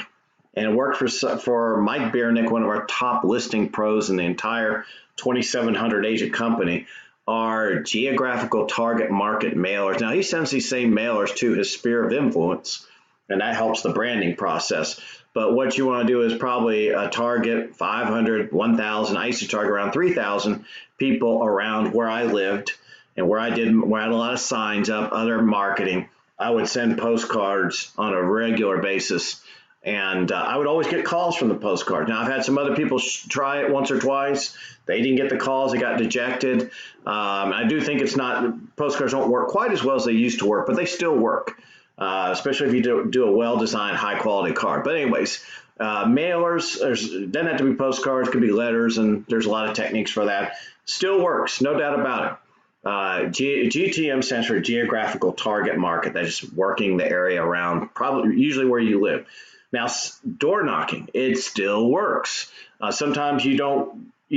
and it worked for Mike Biernick, one of our top listing pros in the entire 2,700 agent company, are geographical target market mailers. Now, he sends these same mailers to his sphere of influence, and that helps the branding process. But what you want to do is probably target 500, 1,000. I used to target around 3,000 people around where I lived and where I had a lot of signs up, other marketing. I would send postcards on a regular basis And I would always get calls from the postcard. Now, I've had some other people try it once or twice. They didn't get the calls. They got dejected. I do think postcards don't work quite as well as they used to work, but they still work, especially if you do a well-designed, high-quality card. But anyways, mailers, doesn't have to be postcards, could be letters, and there's a lot of techniques for that. Still works, no doubt about it. GTM stands for geographical target market. That's just working the area around, probably usually where you live. Now, door knocking, it still works. Sometimes you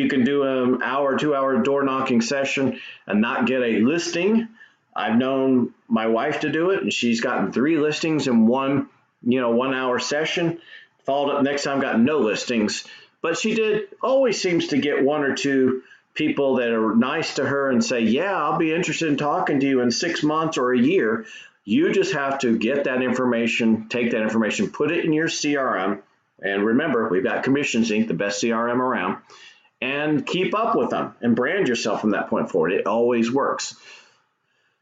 can do an hour, 2 hour door knocking session and not get a listing. I've known my wife to do it, and she's gotten 3 listings in one 1 hour session. Followed up next time, got no listings, but she always seems to get 1 or 2 people that are nice to her and say, yeah, I'll be interested in talking to you in 6 months or a year. You just have to get that information, take that information, put it in your CRM. And remember, we've got Commissions Inc., the best CRM around, and keep up with them and brand yourself from that point forward. It always works.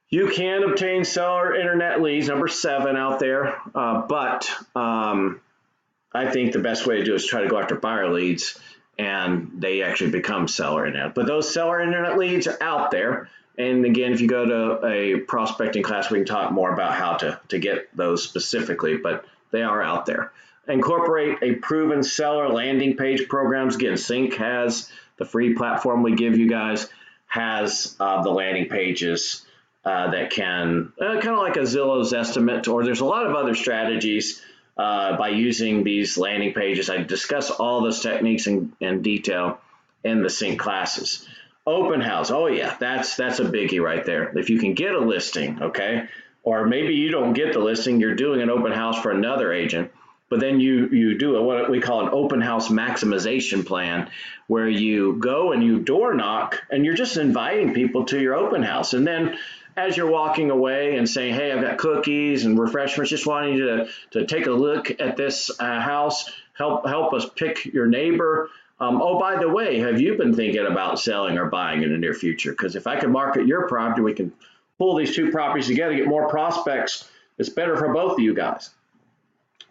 You can obtain seller internet leads, number 7 out there, but I think the best way to do it is try to go after buyer leads, and they actually become seller internet. But those seller internet leads are out there. And again, if you go to a prospecting class, we can talk more about how to get those specifically, but they are out there. Incorporate a proven seller landing page programs. Again, Sync has the free platform we give you guys, has the landing pages that can, kind of like a Zillow's estimate, or there's a lot of other strategies by using these landing pages. I discuss all those techniques in detail in the Sync classes. Open house. Oh yeah, that's a biggie right there. If you can get a listing, okay, or maybe you don't get the listing, you're doing an open house for another agent, but then you do what we call an open house maximization plan, where you go and you door knock and you're just inviting people to your open house. And then as you're walking away and saying, hey, I've got cookies and refreshments, just wanting you to take a look at this house, help us pick your neighbor. Oh, by the way, have you been thinking about selling or buying in the near future? Because if I can market your property, we can pull these 2 properties together, get more prospects. It's better for both of you guys.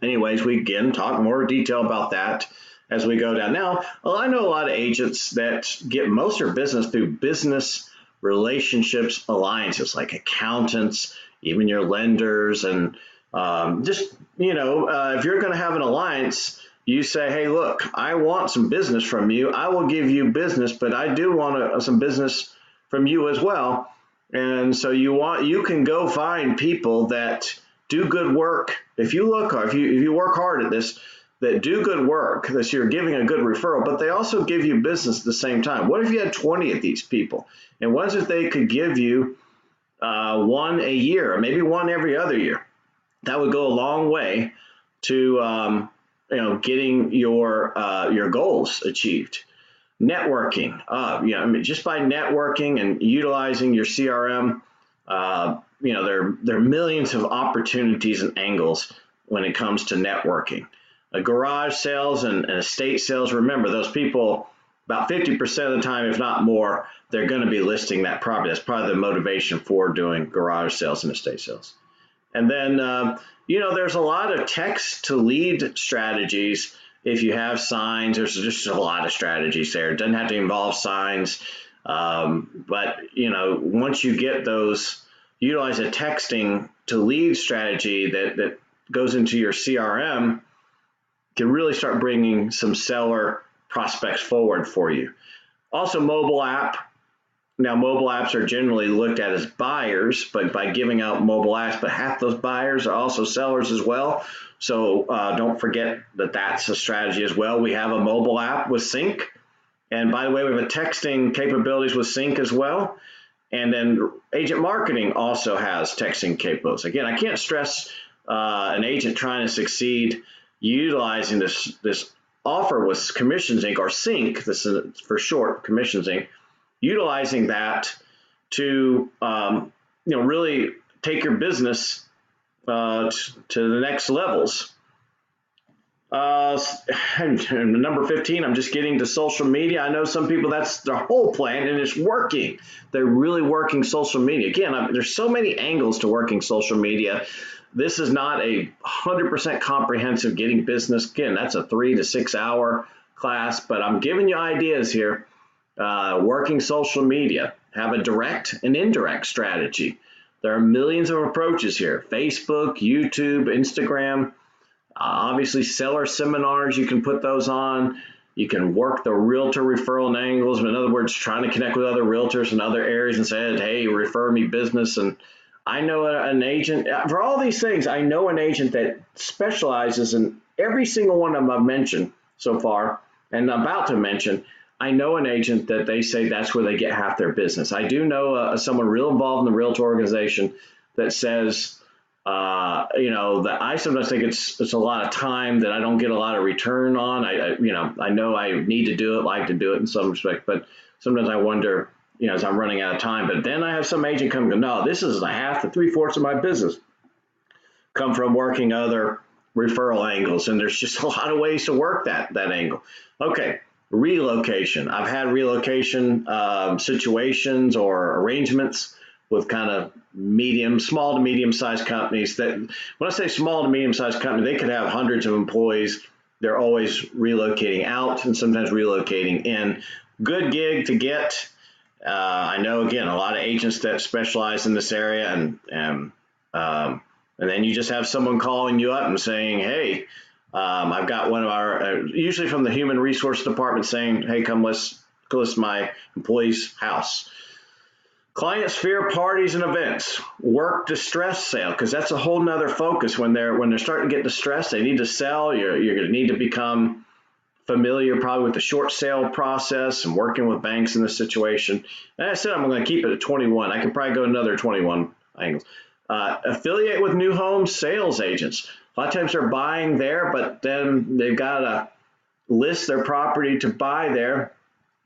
Anyways, we again talk more detail about that as we go down. Now, I know a lot of agents that get most of their business through business relationships alliances, like accountants, even your lenders, and if you're going to have an alliance, you say, hey, look, I want some business from you. I will give you business, but I do want some business from you as well. And so you can go find people that do good work. If you work hard at this, that do good work, that you're giving a good referral, but they also give you business at the same time. What if you had 20 of these people? And what if they could give you 1 a year, or maybe 1 every other year? That would go a long way to getting your goals achieved. Networking, just by networking and utilizing your CRM, there are millions of opportunities and angles when it comes to networking. Garage sales and estate sales, remember, those people, about 50% of the time, if not more, they're going to be listing that property. That's probably the motivation for doing garage sales and estate sales. And then, there's a lot of text to lead strategies. If you have signs, there's just a lot of strategies there. It doesn't have to involve signs. But once you get those, utilize a texting to lead strategy that goes into your CRM, can really start bringing some seller prospects forward for you. Also, mobile app. Now, mobile apps are generally looked at as buyers, but by giving out mobile apps, but half those buyers are also sellers as well. So don't forget that that's a strategy as well. We have a mobile app with Sync. And by the way, we have a texting capabilities with Sync as well. And then agent marketing also has texting capabilities. Again, I can't stress an agent trying to succeed utilizing this offer with Commissions Inc. or Sync, this is for short, Commissions Inc., utilizing that to really take your business to the next levels. And number 15, I'm just getting to social media. I know some people, that's their whole plan, and it's working. They're really working social media. Again, there's so many angles to working social media This is not a 100% comprehensive getting business. Again, that's a 3 to 6 hour class, but I'm giving you ideas here. Working social media, have a direct and indirect strategy. There are millions of approaches here. Facebook, YouTube, Instagram, obviously seller seminars, you can put those on. You can work the realtor referral angles. In other words, trying to connect with other realtors in other areas and say, hey, refer me business. And I know an agent, for all these things, I know an agent that specializes in every single one of them I've mentioned so far and about to mention. I know an agent that they say that's where they get half their business. I do know someone real involved in the realtor organization that says, that I sometimes think it's a lot of time that I don't get a lot of return on. I know I need to do it, like to do it in some respect, but sometimes I wonder, as I'm running out of time. But then I have some agent come and go, no, this is a half to 3/4 of my business come from working other referral angles. And there's just a lot of ways to work that angle. Okay. Relocation. I've had relocation situations or arrangements with kind of small to medium-sized companies that, when I say small to medium-sized company, they could have hundreds of employees. They're always relocating out and sometimes relocating in. Good gig to get. I know, again, a lot of agents that specialize in this area, and then you just have someone calling you up and saying, hey, I've got one of our, usually from the human resource department saying, hey, come list my employee's house. Clients fear parties and events. Work distress sale, because that's a whole nother focus. When they're starting to get distressed, they need to sell. You're going to need to become familiar probably with the short sale process and working with banks in this situation. And I said I'm going to keep it at 21. I could probably go another 21 angles. Affiliate with new home sales agents. A lot of times they're buying there, but then they've got to list their property to buy there.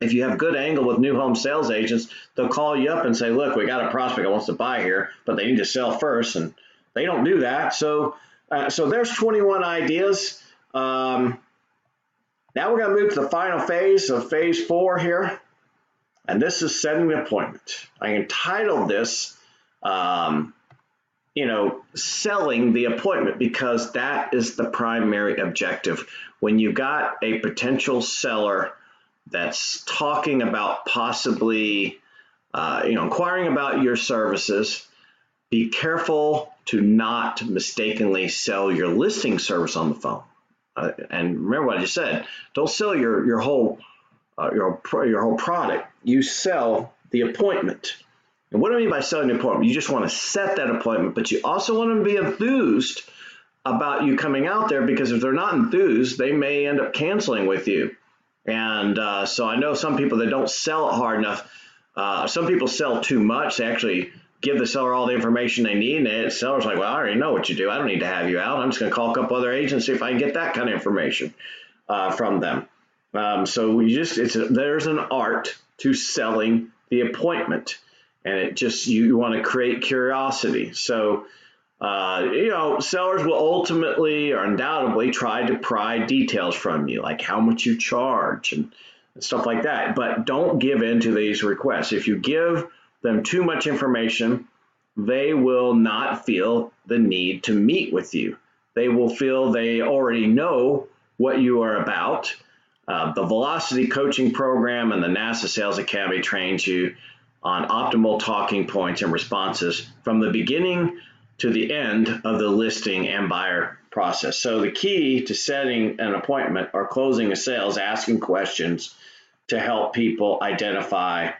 If you have good angle with new home sales agents, they'll call you up and say, look, we got a prospect that wants to buy here, but they need to sell first. And they don't do that. So there's 21 ideas. Now we're going to move to the final phase of phase 4 here. And this is setting the appointment. I entitled this, selling the appointment, because that is the primary objective. When you've got a potential seller that's talking about possibly, inquiring about your services, be careful to not mistakenly sell your listing service on the phone. And remember what I just said, don't sell your whole product. You sell the appointment. And what do I mean by selling the appointment? You just want to set that appointment, but you also want them to be enthused about you coming out there, because if they're not enthused, they may end up canceling with you. And so I know some people that don't sell it hard enough. Some people sell too much. They actually give the seller all the information they need, and the seller's like, well, I already know what you do. I don't need to have you out. I'm just going to call a couple other agents, see if I can get that kind of information from them. So there's an art to selling the appointment, and you want to create curiosity. So sellers will ultimately or undoubtedly try to pry details from you, like how much you charge and stuff like that. But don't give in to these requests. If you give them too much information, they will not feel the need to meet with you. They will feel they already know what you are about. The Velocity Coaching Program and the NASA Sales Academy trains you on optimal talking points and responses from the beginning to the end of the listing and buyer process. So the key to setting an appointment or closing a sale is asking questions to help people identify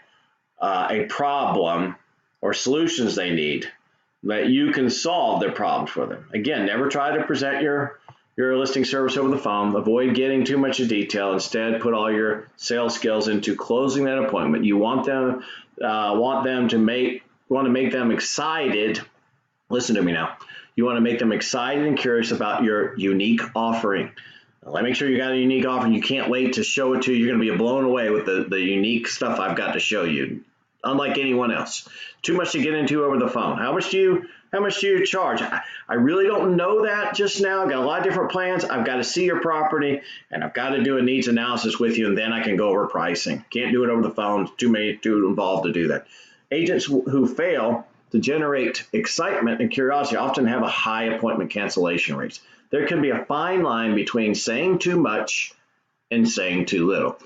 a problem or solutions they need that you can solve their problems for them. Again, never try to present your listing service over the phone. Avoid getting too much detail. Instead, put all your sales skills into closing that appointment. You want to make them excited. Listen to me now. You want to make them excited and curious about your unique offering. Let me make sure you got a unique offering. You can't wait to show it to you. You're going to be blown away with the unique stuff I've got to show you, unlike anyone else. Too much to get into over the phone. How much do you charge? I really don't know that just now. I've got a lot of different plans. I've got to see your property, and I've got to do a needs analysis with you, and then I can go over pricing. Can't do it over the phone. Too involved to do that. Agents who fail to generate excitement and curiosity often have a high appointment cancellation rates. There can be a fine line between saying too much and saying too little.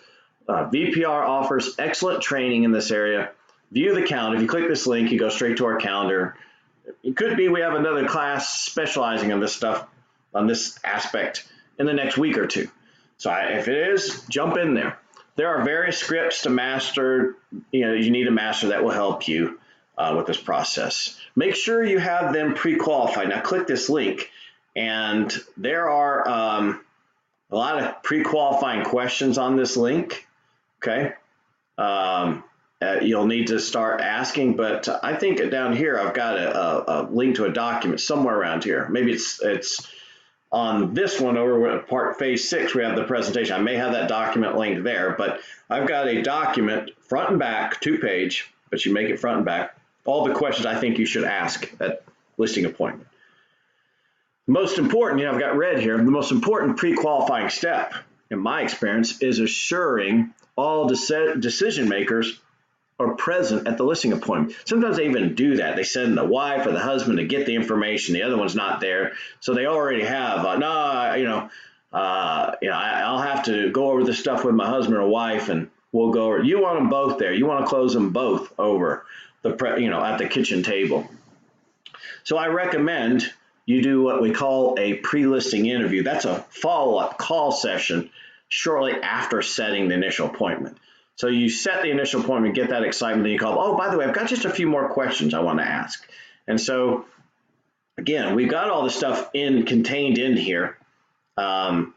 VPR offers excellent training in this area. View the calendar. If you click this link, you go straight to our calendar. It could be we have another class specializing in this stuff, on this aspect, in the next week or two. So if it is, jump in there. There are various scripts to master, you need to master that will help you with this process. Make sure you have them pre-qualified. Now click this link, and there are a lot of pre-qualifying questions on this link, okay? You'll need to start asking, but I think down here I've got a link to a document somewhere around here. Maybe it's on this one over at phase 6, we have the presentation. I may have that document linked there, but I've got a document front and back, 2-page, but you make it front and back, all the questions I think you should ask at listing appointment. Most important, I've got red here, the most important pre-qualifying step, in my experience, is assuring all decision makers are present at the listing appointment. Sometimes they even do that. They send the wife or the husband to get the information. The other one's not there, so they already have. I'll have to go over this stuff with my husband or wife, and we'll go over. You want them both there. You want to close them both over at the kitchen table. So I recommend you do what we call a pre-listing interview. That's a follow-up call session shortly after setting the initial appointment. So you set the initial appointment, get that excitement, then you call, oh, by the way, I've got just a few more questions I want to ask. And so, again, we've got all the stuff contained in here. Again,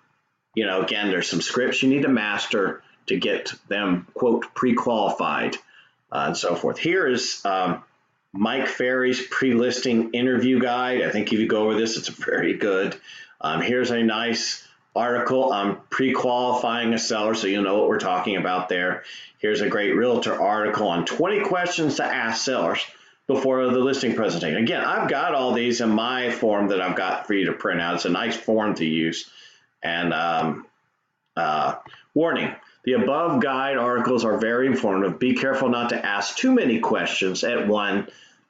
there's some scripts you need to master to get them, quote, pre-qualified and so forth. Here is Mike Ferry's pre-listing interview guide. I think if you go over this, it's very good. Here's a nice article on pre-qualifying a seller, so you know what we're talking about there. Here's a great realtor article on 20 questions to ask sellers before the listing presentation. Again, I've got all these in my form that I've got for you to print out. It's a nice form to use. And warning, the above guide articles are very informative. Be careful not to ask too many questions at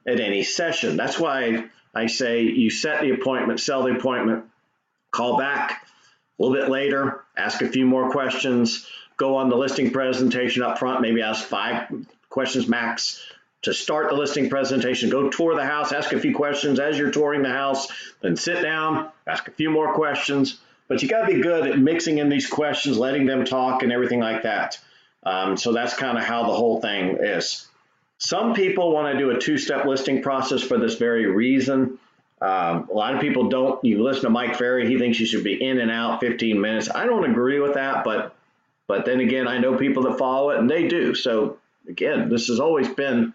any session. That's why I say you set the appointment, sell the appointment, call back a little bit later, ask a few more questions, go on the listing presentation up front, maybe ask 5 questions max to start the listing presentation, go tour the house, ask a few questions as you're touring the house, then sit down, ask a few more questions. But you got to be good at mixing in these questions, letting them talk and everything like that. So that's kind of how the whole thing is. Some people want to do a 2-step listing process for this very reason. A lot of people don't. You listen to Mike Ferry, he thinks you should be in and out 15 minutes. I don't agree with that, but then again, I know people that follow it and they do. So again, this has always been,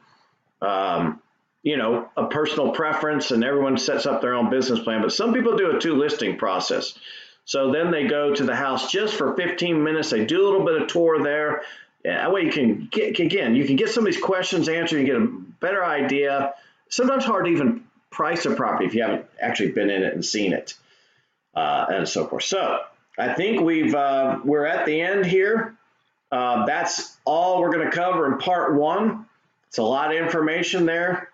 a personal preference, and everyone sets up their own business plan. But some people do a 2 listing process. So then they go to the house just for 15 minutes. They do a little bit of tour there. That way you can get some of these questions answered. You get a better idea. Sometimes hard to even price a property if you haven't actually been in it and seen it, and so forth. So I think we're at the end here. That's all we're going to cover in part 1. It's a lot of information there.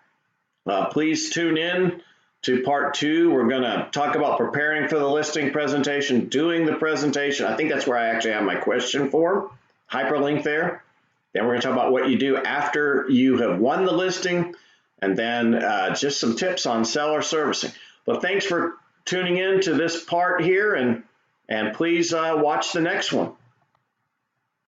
Please tune in to part 2. We're going to talk about preparing for the listing presentation, doing the presentation. I think that's where I actually have my question form, hyperlink there. Then we're going to talk about what you do after you have won the listing, and then just some tips on seller servicing. But thanks for tuning in to this part here, and please watch the next one.